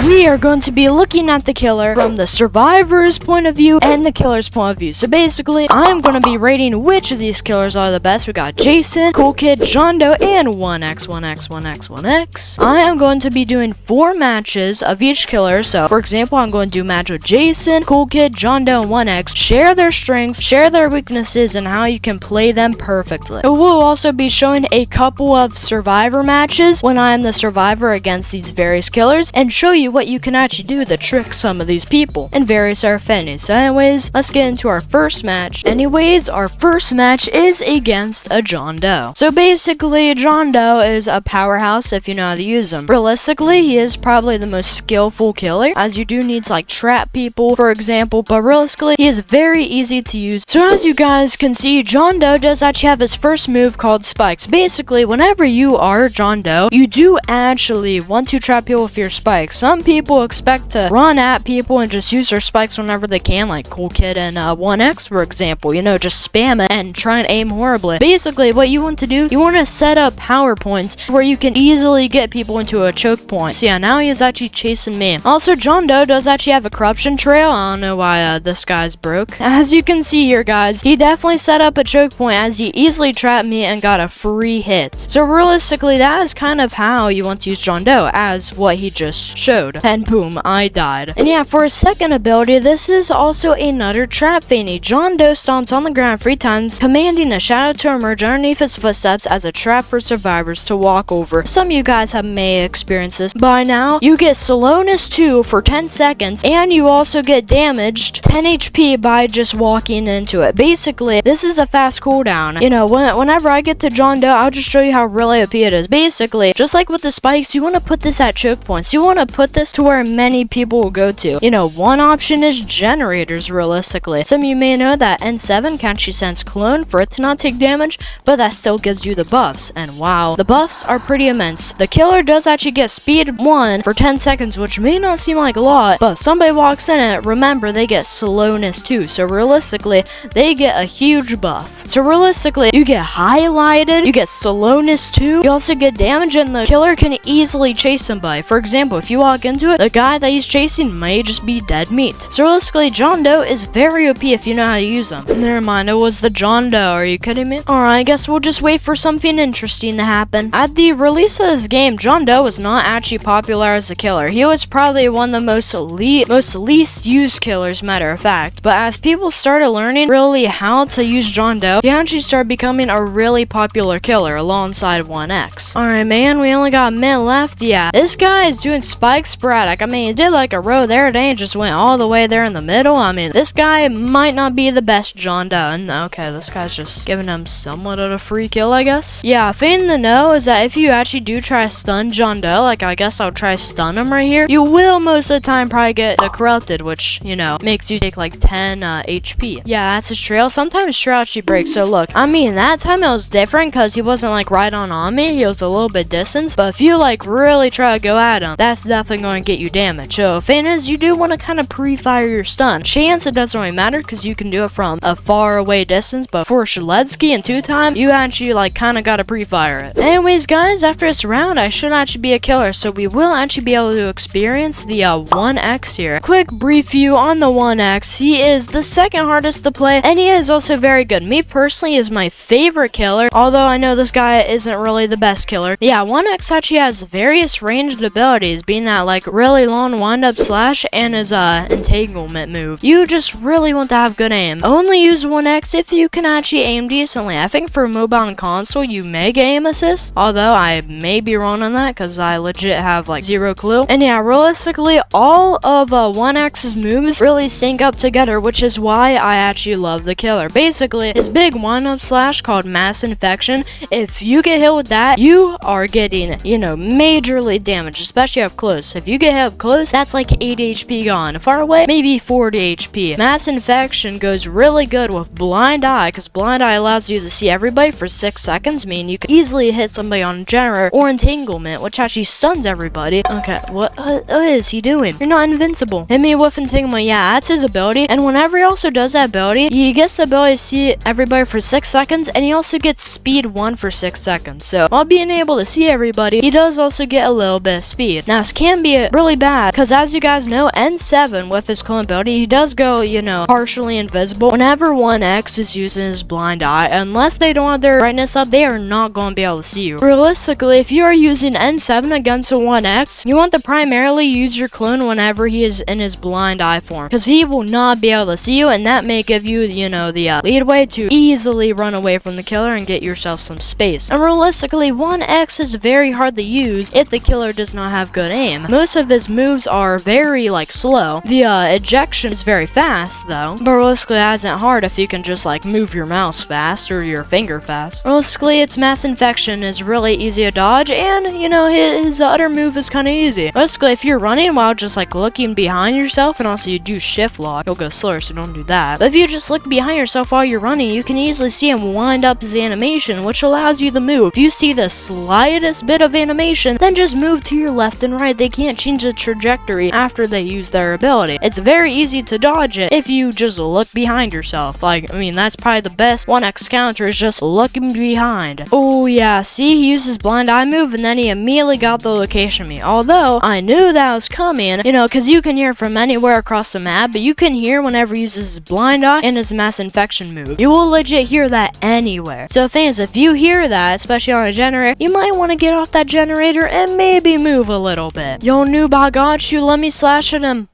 we are going to be looking at the killer from the survivor's point of view and the killer's point of view. So basically, I'm going to be rating which of these killers are the best. We got Jason, Cool Kid, John Doe, and 1x. I am going to be doing 4 matches of each killer. So, for example, I'm going to do a match with Jason, Cool Kid, John Doe, and 1x. Share their strengths, share their weaknesses, and how you can play them perfectly. We'll also be showing a couple of survivor matches when I am the survivor against these various killers, and show you what you can actually do to trick some of these people and various offenders. So anyways, let's get into our first match. Anyways, our first match is against a John Doe. So basically, John Doe is a powerhouse if you know how to use him. Realistically, he is probably the most skillful killer, as you do need to like trap people, for example, but realistically, he is very easy to use. So as you guys can see, John Doe does actually have his first move called spikes. Basically, whenever you are John Doe, you do actually want to trap people with your spikes. Some people expect to run at people and just use their spikes whenever they can, like Cool Kid and 1x, for example. You know, just spam it and try and aim horribly. Basically, what you want to do, you want to set up power points where you can easily get people into a choke point. So yeah, now he is actually chasing me. Also, John Doe does actually have a corruption trail. I don't know why this guy's broke. As you can see here, guys, he definitely set up a choke point as he easily trapped me and got a free hit. So realistically, that is kind of how you want to use John Doe, as what he just showed. And boom, I died. And yeah, for his second ability, this is also another trap feigny. John Doe stomps on the ground 3 times, commanding a shadow to emerge underneath his footsteps as a trap for survivors to walk over. Some of you guys may experience this by now. You get slowness 2 for 10 seconds, and you also get damaged 10 HP by just walking into it. Basically, this is a fast cooldown. You know, whenever I get to John Doe, I'll just show you how really OP it is. Basically, just like with the spikes, you want to put this at choke points. You want to put this to where many people will go to. You know, one option is generators, realistically. Some of you may know that N7 can actually sense clone for it to not take damage, but that still gives you the buffs. And wow, the buffs are pretty immense. The killer does actually get speed 1 for 10 seconds, which may not seem like a lot, but if somebody walks in it, remember, they get slowness 2. So realistically, they get a huge buff. So realistically, you get highlighted, you get slowness 2, you also get damage, and the killer can easily chase somebody. For example, if you walk into it, the guy that he's chasing may just be dead meat. So realistically, John Doe is very OP if you know how to use him. Never mind, it was the John Doe. Are you kidding me? Alright, I guess we'll just wait for something interesting to happen. At the release of this game, John Doe was not actually popular as a killer. He was probably one of the most least used killers, matter of fact. But as people started learning really how to use John Doe, he actually started becoming a really popular killer alongside 1x. Alright, man, we only got a minute left. Yeah, this guy is doing spike sporadic. I mean, he did like a row there, then he just went all the way there in the middle. I mean, this guy might not be the best John Doe. And okay, this guy's just giving him somewhat of a free kill, I guess. Yeah, thing to know is that if you actually do try to stun John Doe, like I guess I'll try to stun him right here, you will most of the time probably get the corrupted, which, you know, makes you take like 10 HP. Yeah, that's his trail. Sometimes trail actually breaks. So look, I mean, that time it was different because he wasn't like right on me. He was a little bit distance. But if you like really try to go at him, that's definitely going to get you damage. So thing is, you do want to kind of pre-fire your stun. Chance, it doesn't really matter because you can do it from a far away distance. But for Shaletsky and 2-time, you actually like kind of got to pre-fire it. Anyways, guys, after this round, I should actually be a killer. So we will actually be able to experience the 1x here. Quick brief view on the 1x. He is the second hardest to play, and he is also very good. Me personally is my favorite killer, although I know this guy isn't really the best killer. Yeah, 1x actually has various ranged abilities, being that like really long wind-up slash and his entanglement move. You just really want to have good aim. Only use 1x if you can actually aim decently. I think for mobile and console, you may get aim assist, although I may be wrong on that because I legit have like 0 clue. And yeah, realistically, all of 1x's moves really sync up together, which is why I actually love the killer. Basically, his big wind-up slash called mass infection, if you get hit with that, you are getting, you know, majorly damaged, especially up close. If you get hit up close, that's like 80 HP gone. Far away, maybe 40 HP. Mass infection goes really good with blind eye, because blind eye allows you to see everybody for 6 seconds, meaning you can easily hit somebody on generator or entanglement, which actually stuns everybody. Okay, what is he doing? You're not invincible. Hit me with entanglement. Yeah, that's his ability. And whenever he also does that ability, he gets the ability to see everybody for 6 seconds, and he also gets speed 1 for 6 seconds. So while being able to see everybody, he does also get a little bit of speed. Now this can be be really bad, because as you guys know, N7 with his clone ability, he does go, partially invisible whenever 1X is using his blind eye. Unless they don't have their brightness up, they are not going to be able to see you. Realistically, if you are using N7 against a 1X, you want to primarily use your clone whenever he is in his blind eye form, because he will not be able to see you, and that may give you, the leadway to easily run away from the killer and get yourself some space. And realistically, 1X is very hard to use if the killer does not have good aim. Most of his moves are very, slow. The ejection is very fast, though, but realistically, that isn't hard if you can just, move your mouse fast or your finger fast. Realistically, its mass infection is really easy to dodge, and, his other move is kind of easy. Realistically, if you're running while just, looking behind yourself, and also you do shift lock, you'll go slower, so don't do that. But if you just look behind yourself while you're running, you can easily see him wind up his animation, which allows you to move. If you see the slightest bit of animation, then just move to your left and right. They can't change the trajectory after they use their ability. It's very easy to dodge it if you just look behind yourself. That's probably the best 1X counter, is just looking behind. Oh yeah, see, he used his blind eye move and then he immediately got the location of me. Although, I knew that was coming, because you can hear from anywhere across the map, but you can hear whenever he uses his blind eye and his mass infection move. You will legit hear that anywhere. So fans, if you hear that, especially on a generator, you might want to get off that generator and maybe move a little bit. Yo, noob, I got you. Let me slash at him.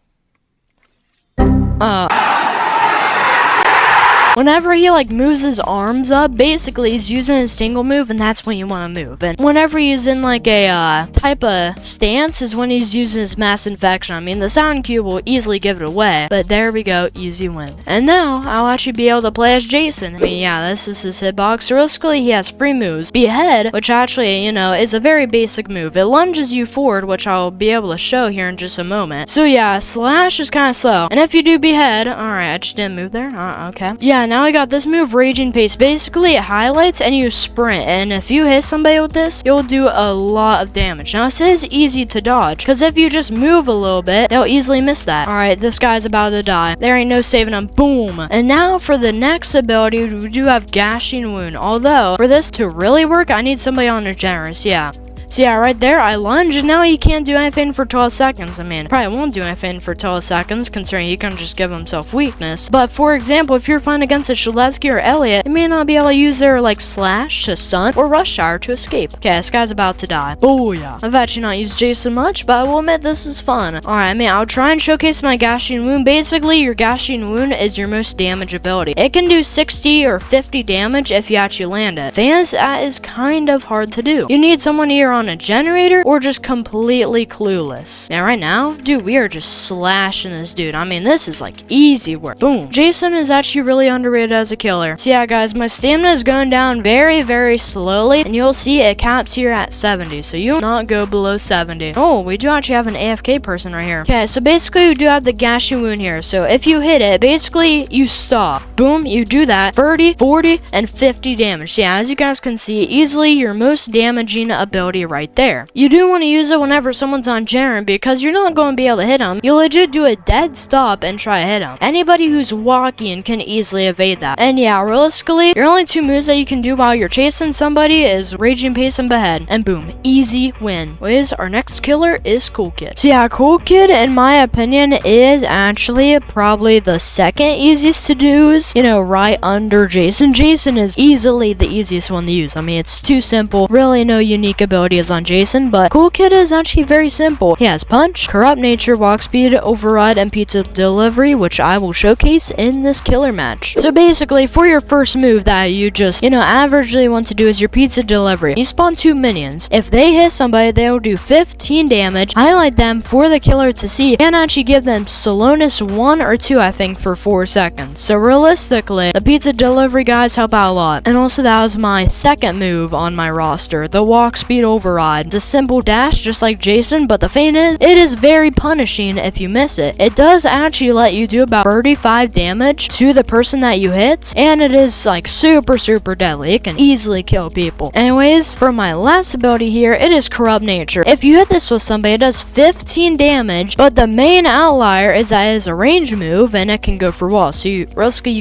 Whenever he moves his arms up, basically he's using his tingle move, and that's when you want to move. And whenever he's in a type of stance is when he's using his mass infection. The sound cube will easily give it away, but there we go, easy win. And now I'll actually be able to play as Jason. This is his hitbox. Realistically, he has free moves. Behead, which actually, is a very basic move. It lunges you forward, which I'll be able to show here in just a moment. So yeah, slash is kind of slow. And if you do behead, alright, I just didn't move there. Okay. Yeah, now I got this move, Raging Pace. Basically, it highlights and you sprint, and if you hit somebody with this, you'll do a lot of damage. Now, this is easy to dodge, because if you just move a little bit, they'll easily miss that. Alright, this guy's about to die. There ain't no saving him. Boom! And now, for the next ability, we do have Gashing Wound. Although, for this to really work, I need somebody on a generous, yeah. So yeah, right there, I lunge, and now he can't do anything for 12 seconds. Probably won't do anything for 12 seconds, considering he can just give himself weakness. But for example, if you're fighting against a Shaletsky or Elliot, you may not be able to use their, slash to stun, or rush hour to escape. Okay, this guy's about to die. Oh yeah. I've actually not used Jason much, but I will admit this is fun. Alright, I'll try and showcase my Gashing Wound. Basically, your Gashing Wound is your most damage ability. It can do 60 or 50 damage if you actually land it. Fans, that is kind of hard to do. You need someone here on a generator or just completely clueless. Now right now, dude, we are just slashing this dude. This is easy work. Boom. Jason is actually really underrated as a killer. So yeah, guys, my stamina is going down very, very slowly, and you'll see it caps here at 70, so you'll not go below 70. Oh, we do actually have an AFK person right here. Okay, so basically we do have the Gashing Wound here. So if you hit it, basically you stop. Boom, you do that. 30, 40, and 50 damage. Yeah, as you guys can see, easily your most damaging ability right there. You do want to use it whenever someone's on Jaren, because you're not going to be able to hit them. You'll legit do a dead stop and try to hit them. Anybody who's walking can easily evade that. And yeah, realistically, your only two moves that you can do while you're chasing somebody is Raging Pace and Behead. And boom, easy win. Our next killer is Cool Kid. So yeah, Cool Kid, in my opinion, is actually probably the second easiest to use, right under Jason. Jason is easily the easiest one to use. It's too simple. Really no unique abilities on Jason, but Cool Kid is actually very simple. He has Punch, Corrupt Nature, Walk Speed, Override, and Pizza Delivery, which I will showcase in this killer match. So basically, for your first move that you just, averagely want to do is your Pizza Delivery. You spawn 2 minions. If they hit somebody, they will do 15 damage, highlight them for the killer to see, and actually give them slowness 1 or 2, I think, for 4 seconds. So realistically, the Pizza Delivery guys help out a lot. And also, that was my second move on my roster, the Walk Speed Override. It's a simple dash, just like Jason, but the thing is, it is very punishing if you miss it. It does actually let you do about 35 damage to the person that you hit, and it is super, super deadly. It can easily kill people. Anyways, for my last ability here, it is Corrupt Nature. If you hit this with somebody, it does 15 damage, but the main outlier is that it is a range move, and it can go for walls. So you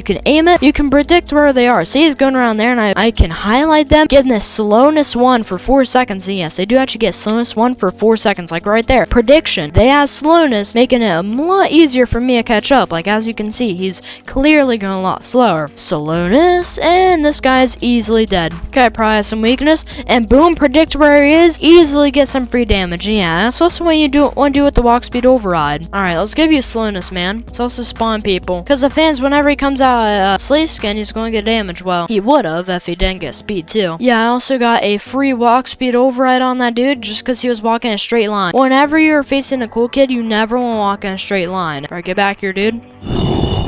can aim it, you can predict where they are. See, he's going around there, and I can highlight them, give this slowness 1 for 4 seconds. And yes, they do actually get slowness 1 for 4 seconds, like right there. Prediction. They have slowness, making it a lot easier for me to catch up. Like, as you can see, he's clearly going a lot slower. Slowness, and this guy's easily dead. Okay, probably has some weakness, and boom, predict where he is, easily get some free damage. Yeah, that's also what you want to do with the walk speed override. Alright, let's give you slowness, man. Let's also spawn people. Because the fans, whenever he comes out Slay Skin, he's going to get damage. Well, he would have if he didn't get speed too. Yeah, I also got a free walk speed override on that dude just because he was walking in a straight line. Whenever you're facing a cool kid, you never want to walk in a straight line. Alright, get back here, dude.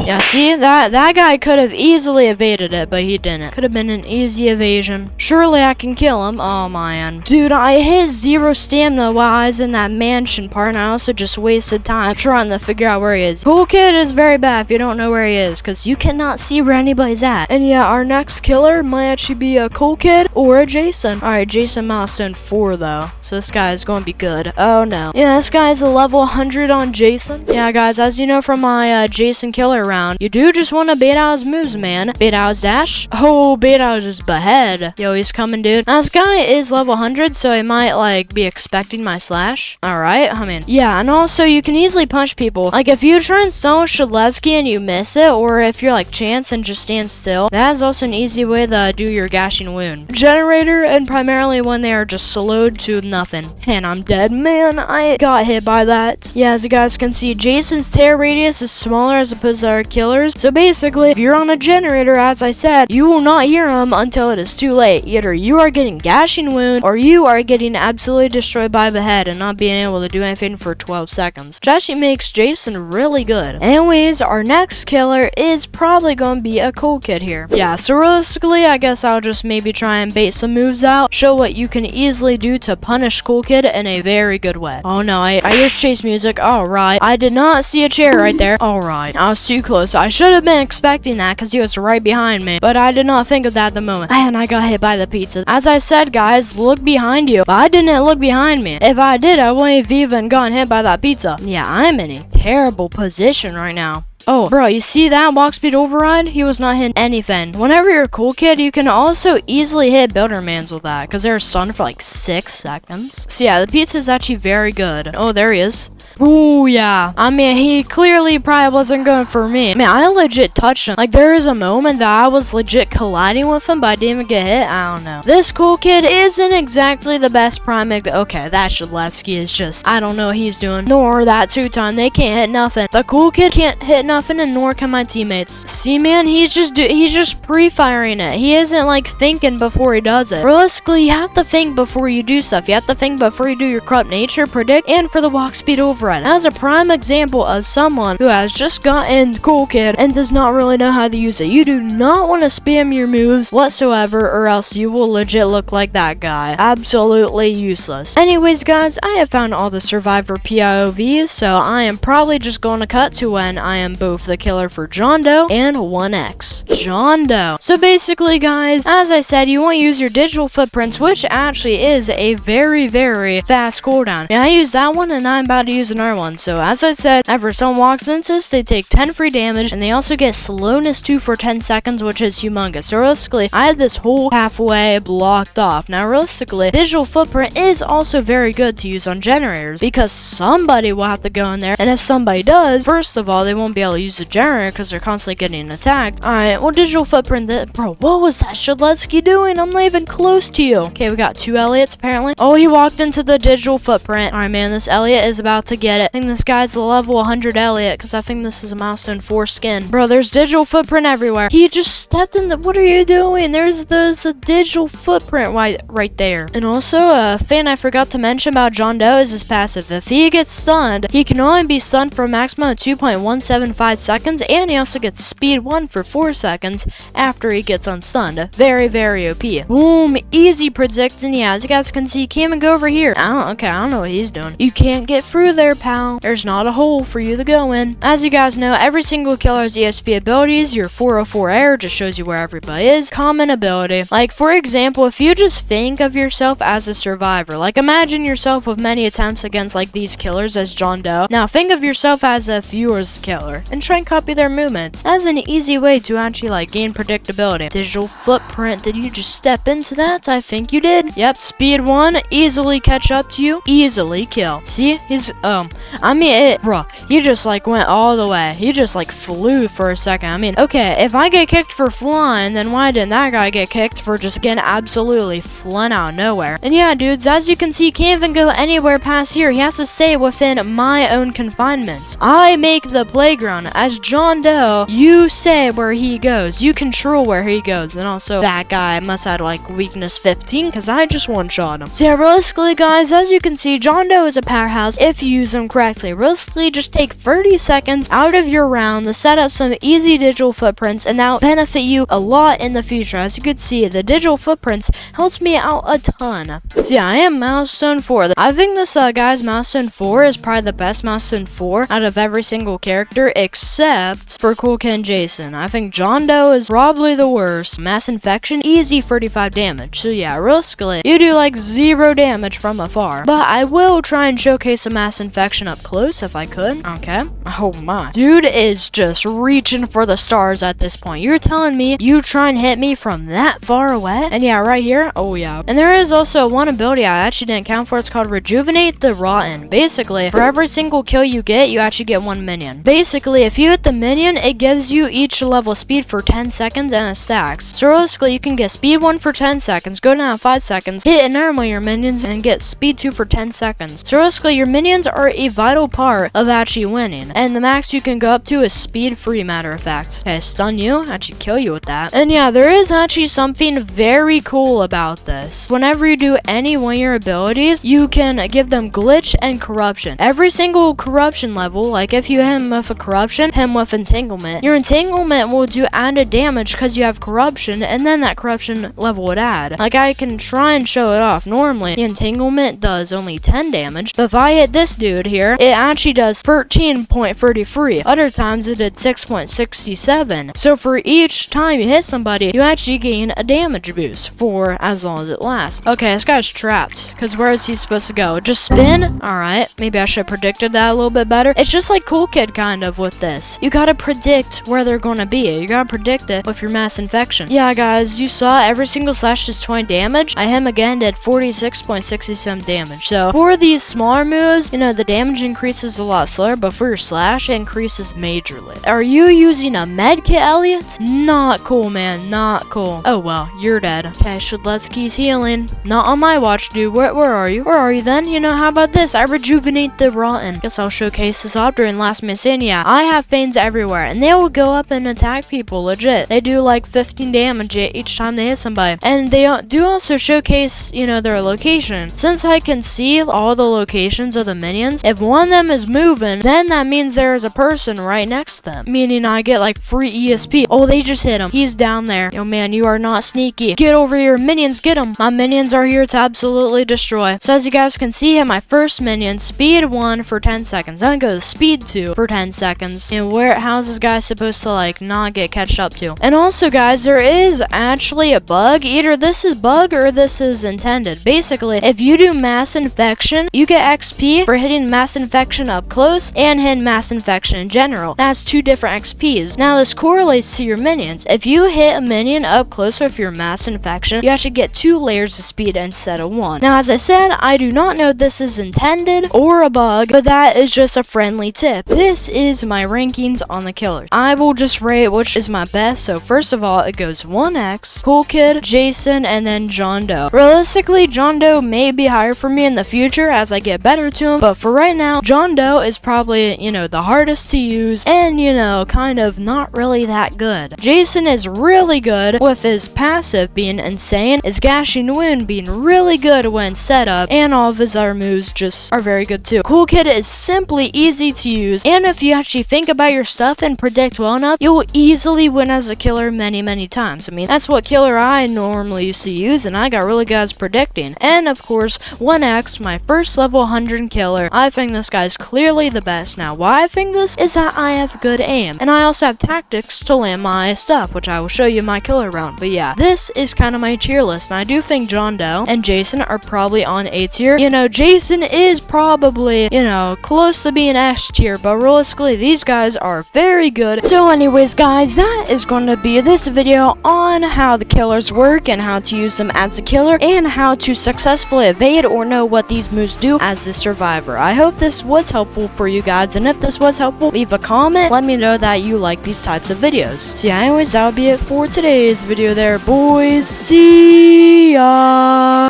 Yeah, see, that guy could have easily evaded it, but he didn't. Could have been an easy evasion. Surely I can kill him. Oh, man. Dude, I hit 0 stamina while I was in that mansion part, and I also just wasted time trying to figure out where he is. Cool kid is very bad if you don't know where he is, because you cannot see where anybody's at. And yeah, our next killer might actually be a cool kid or a Jason. Alright, Jason milestone 4, though. So this guy is going to be good. Oh, no. Yeah, this guy is a level 100 on Jason. Yeah, guys, as you know from my Jason killer round, you do just want to bait out his moves, man. Bait out his dash. Oh, bait out his behead. Yo, he's coming, dude. Now, this guy is level 100, so he might, like, be expecting my slash. Alright, I mean, yeah, and also, you can easily punch people. Like, if you try and stun Shadletsky and you miss it, or if you're, like, Chance and just stand still, that is also an easy way to do your gashing wound. Generator, and primarily when they are just slowed to nothing. And I'm dead. Man, I got hit by that. Yeah, as you guys can see, Jason's tear radius is smaller as opposed to our killers. So basically, if you're on a generator, as I said, you will not hear him until it is too late. Either you are getting gashing wound, or you are getting absolutely destroyed by the head and not being able to do anything for 12 seconds. Which actually makes Jason really good. Anyways, our next killer is probably going to be a cool kid here. Yeah, so realistically, I guess I'll just maybe try and bait some moves out, show what you can easily do to punish cool kid in a very good way. Oh no, I hear chase music. Alright, I did not see a chair right there. Alright, I was too close. I should have been expecting that because he was right behind me, but I did not think of that at the moment. And I got hit by the pizza. As I said, guys, look behind you. But I didn't look behind me. If I did, I wouldn't have even gotten hit by that pizza. Yeah, I'm in a terrible position right now. Oh, bro, you see that walk speed override? He was not hitting anything. Whenever you're a cool kid, you can also easily hit Buildermans with that, because they're stunned for like 6 seconds. So yeah, the pizza is actually very good. Oh, there he is. Ooh, yeah. I mean, he clearly probably wasn't going for me. Man, I legit touched him. Like, there is a moment that I was legit colliding with him, but I didn't even get hit. I don't know. This cool kid isn't exactly the best prime. Okay, that Shadletsky is just, I don't know what he's doing. Nor that two-time. They can't hit nothing. The cool kid can't hit nothing, and nor can my teammates. See, man, he's just pre-firing it. He isn't, like, thinking before he does it. Realistically, you have to think before you do stuff. You have to think before you do your corrupt nature, predict, and for the walk speed over. As a prime example of someone who has just gotten cool kid and does not really know how to use it. You do not want to spam your moves whatsoever, or else you will legit look like that guy. Absolutely useless. Anyways, guys, I have found all the survivor PIOVs, so I am probably just going to cut to when I am both the killer for John Doe and 1X. John Doe. So basically, guys, as I said, you want to use your digital footprints, which actually is a very, very fast cooldown. And I used that one, and I'm about to use another one. So as I said, whenever someone walks into this, they take 10 free damage, and they also get slowness 2 for 10 seconds, which is humongous. So realistically, I had this whole halfway blocked off. Now realistically, digital footprint is also very good to use on generators, because somebody will have to go in there, and if somebody does, first of all, they won't be able to use the generator because they're constantly getting attacked. Alright, well, digital footprint, bro, what was that Shadletsky doing? I'm not even close to you. Okay, we got 2 Elliots apparently. Oh, he walked into the digital footprint. Alright, man, this Elliot is about to get it. I think this guy's a level 100 Elliot, because I think this is a milestone 4 skin. Bro, there's digital footprint everywhere. He just stepped in the, what are you doing? There's a digital footprint right there. And also, a thing I forgot to mention about John Doe is his passive. If he gets stunned, he can only be stunned for a maximum of 2.175 seconds, and he also gets speed 1 for 4 seconds after he gets unstunned. Very, very OP. Boom, easy predicting. Yeah, as you guys can see, he can't even go over here. I don't know what he's doing. You can't get through there, pal. There's not a hole for you to go in. As you guys know, every single killer has EXP abilities. Your 404 air just shows you where everybody is. Common ability. Like, for example, if you just think of yourself as a survivor, like imagine yourself with many attempts against like these killers as John Doe. Now think of yourself as if you was the killer and try and copy their movements. That's an easy way to actually like gain predictability. Digital footprint. Did you just step into that? I think you did. Yep. Speed 1. Easily catch up to you. Easily kill. See? He's bruh. He just like went all the way. He just like flew for a second. I mean, okay, if I get kicked for flying, then why didn't that guy get kicked for just getting absolutely flown out of nowhere? And yeah, dudes, as you can see, he can't even go anywhere past here. He has to stay within my own confinements. I make the playground. As John Doe, you say where he goes. You control where he goes. And also, that guy must have like weakness 15 because I just one-shot him. So yeah, realistically, guys, as you can see, John Doe is a powerhouse if you use him correctly. Realistically, just take 30 seconds out of your round to set up some easy digital footprints, and that'll benefit you a lot in the future. As you can see, the digital footprints helps me out a ton. So yeah, I am milestone 4. I think this guy's milestone 4 is probably the best milestone 4 out of every single character except for Cool Kid and Jason. I think John Doe is probably the worst. Mass infection, easy 35 damage. So yeah, realistically, you do like 0 damage from afar. But I will try and showcase a mass infection up close if I could. Okay. Oh my. Dude is just reaching for the stars at this point. You're telling me you try and hit me from that far away? And yeah, right here. Oh yeah. And there is also one ability I actually didn't count for. It's called Rejuvenate the Rotten. Basically, for every single kill you get, you actually get 1 minion. Basically, if you hit the minion, it gives you each level speed for 10 seconds and it stacks. So realistically, you can get speed 1 for 10 seconds, go down 5 seconds, hit normally your minions, and get speed 2 for 10 seconds. So realistically, your minions are a vital part of actually winning. And the max you can go up to is speed 3, matter of fact. Okay, stun you, actually kill you with that. And yeah, there is actually something very cool about this. Whenever you do any one of your abilities, you can give them glitch and corruption. Every single corruption level, like if you hit him with a corruption, hit him with entanglement, your entanglement will do added damage because you have corruption, and then that corruption level would add. Like I can try and show it off. Normally, the entanglement does only 10 damage, but if I hit this dude here, it actually does 13.33. Other times it did 6.67. So for each time you hit somebody, you actually gain a damage boost for as long as it lasts. Okay, this guy's trapped, because where is he supposed to go? Just spin? Alright, maybe I should have predicted that a little bit better. It's just like Cool Kid kind of with this. You gotta predict where they're gonna be. You gotta predict it with your mass infection. Yeah, guys, you saw every single slash does 20 damage. I him again did 46.67 damage. So for these smaller moves, you know, the damage increases a lot slower, but for your slash, it increases majorly. Are you using a med kit, Elliot? Not cool, man. Not cool. Oh, well, you're dead. Okay, Shudletsky's healing. Not on my watch, dude. Where are you? Where are you then? You know, how about this? I rejuvenate the rotten. Guess I'll showcase this off during last mission. Yeah, I have pains everywhere, and they will go up and attack people, legit. They do like 15 damage each time they hit somebody. And they do also showcase, you know, their location. Since I can see all the locations of the minions, if one of them is moving, then that means there is a person right next to them. Meaning I get like free ESP. Oh, they just hit him. He's down there. Yo, man, you are not sneaky. Get over here. Minions, get him. My minions are here to absolutely destroy. So as you guys can see, my first minion, speed 1 for 10 seconds. Then go to speed 2 for 10 seconds. And how's this guy supposed to like not get catched up to? And also, guys, there is actually a bug. Either this is bug or this is intended. Basically, if you do mass infection, you get XP for hitting mass infection up close and hitting mass infection in general. That's 2 different XPs. Now this correlates to your minions. If you hit a minion up close with your mass infection, you actually get 2 layers of speed instead of 1. Now as I said, I do not know if this is intended or a bug, but that is just a friendly tip. This is my rankings on the killers. I will just rate which is my best. So first of all, it goes 1X, Cool Kid, Jason, and then John Doe. Realistically, John Doe may be higher for me in the future as I get better to him, but for right now, John Doe is probably, you know, the hardest to use and, you know, kind of not really that good. Jason is really good with his passive being insane, his gashing wound being really good when set up, and all of his other moves just are very good too. Cool Kid is simply easy to use, and if you actually think about your stuff and predict well enough, you'll easily win as a killer many times. I mean, that's what killer I normally used to use, and I got really good at predicting. And of course, 1X, my first level 100 killer. I think this guy's clearly the best. Now, why I think this is that I have good aim, and I also have tactics to land my stuff, which I will show you in my killer round. But yeah, this is kind of my tier list, and I do think John Doe and Jason are probably on A tier. You know, Jason is probably, you know, close to being S tier, but realistically, these guys are very good. So anyways, guys, that is going to be this video on how the killers work and how to use them as a killer and how to successfully evade or know what these moves do as a survivor. I hope this was helpful for you guys, and if this was helpful, leave a comment. Let me know that you like these types of videos. So yeah, anyways, that would be it for today's video there, boys. See ya!